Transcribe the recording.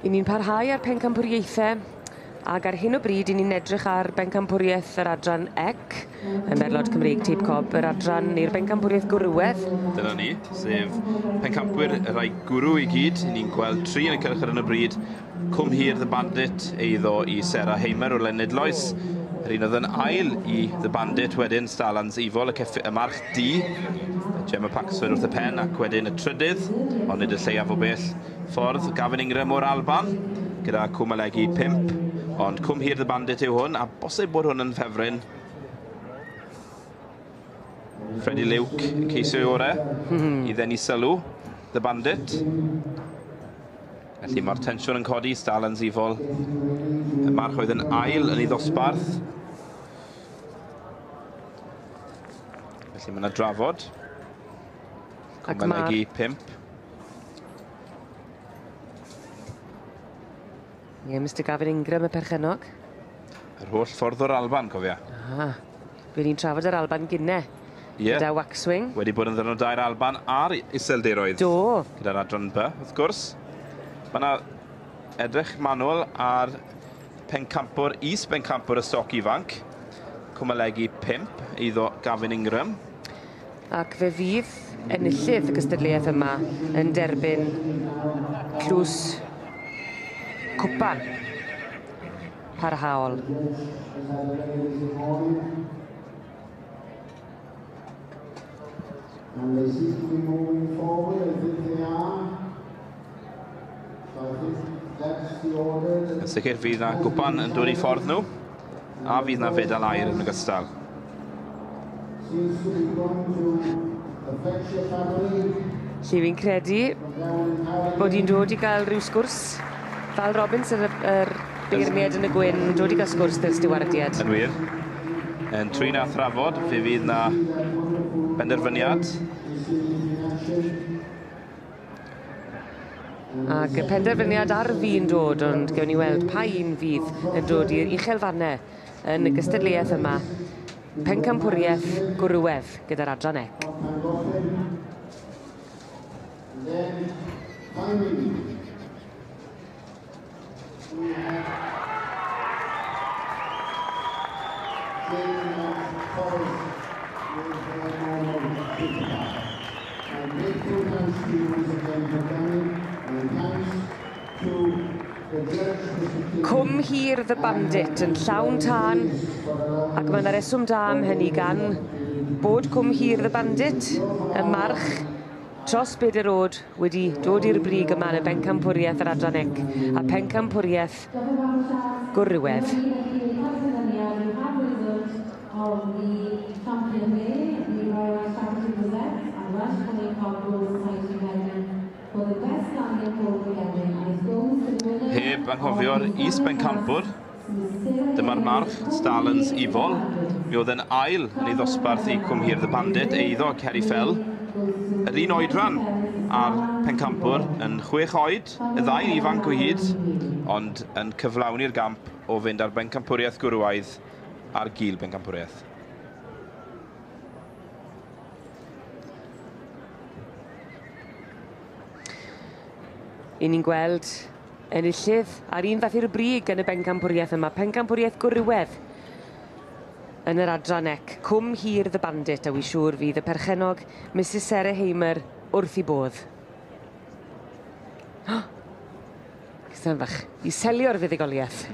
I ni'n parhau ar pencampwriaethau, ac ar hyn o bryd i ni'n edrych ar bencampwriaeth yr adran EC, yn Merlod Cymreig Tîp Cob, yr adran neu'r bencampwriaeth gwrywedd. Dyna ni, sef pencampwyr y rhai gwrw i gyd. Ni'n gweld 3 yn y cylch ar hyn o bryd. Cwm Hir The Bandit eiddo i Sarah Heimer o Lenydloes. Yr un oedd yn ail i The Bandit, wedyn Stalans Ifol, y march D. Gemma Paxford wrth y pen, ac wedyn y trydydd, ond nid y lleiaf o bell ffordd. Gavin Ingram o'r Alban, gyda Cwm Alegi 5. Ond Cwm Hir The Bandit yw hwn, a bosib bod hwn yn ffefryn. Freddie Luke yn ceisio i orau i ddenu sylw, The Bandit. Felly mae'r tensiwn yn codi, Stalans Ifol. Y march oedd yn ail yn ei ddosbarth. Felly mae yna drafod. Cwm Alegi 5. Ie, Mr Gavin Ingram y perchenog. Yr holl ffordd o'r Alban, cofia. Fe ni'n trafod yr Alban gynne. Gyda Waxwing. Wedi bod yn ddyn nhw 2 Alban ar iseldiroedd. Do. Gyda'r adran B, wrth gwrs. Mae yna edrych manwl ar pencampwr, is-bencampwr y stoc ifanc. Cwm Alegi 5, eiddo Gavin Ingram. Ac fe fydd enillydd y gystadleuaeth yma yn derbyn clws cwpan parhaol. And they seem to be moving forward. I think they are. So I think that's the order. Yn sicr fydd na gwpan yn dod i ffordd nhw, a fydd na fedal air yn ogystal. Seems to be going to affect your family. Lle fi'n credu bod hi'n dod i gael rhyw sgwrs. Val Robbins, yr beirniad yn y gwyn, dod i gael sgwrs dy'r stiwardiad. Yn wir. Yn trin a thrafod, fe fydd na benderfyniad. Ac y penderfyniad ar fi'n dod, ond gewn ni weld pa un fydd yn dod i'r uchelfannau yn y gystadleuaeth yma. Pencampwriaeth gwrywedd gyda'r adran EC. Cwm Hir The Bandit yn llawn tân, ac mae yna reswm da am hynny gan bod Cwm Hir The Bandit, y march tros Beder Rôd, wedi dod i'r brig yma yn y bencampwriaeth yr adran EC, a pencampwriaeth gwrywedd. Heb anghofio'r is-bencampwr, dyma'r march Stalans Ifol. Mi oedd yn ail yn ei ddosbarth i Cwm Hir The Bandit, eiddo Ceri Fell. Yr un oedran ar pencampwr yn 6 oed, y 2 ifanc o hyd, ond yn cyflawni'r gamp o fynd ar bencampwriaeth gwrywaidd ar gil bencampwriaeth. I ni'n gweld enillydd ar un fath i'r brig yn y bencampwriaeth yma, pencampwriaeth gwrywedd yn yr adran EC. Cwm Hir The Bandit, a wi siŵr fydd y perchenog Mrs Sarah Heimer wrth i bodd. Cystan fach, i selio'r fuddugoliaeth.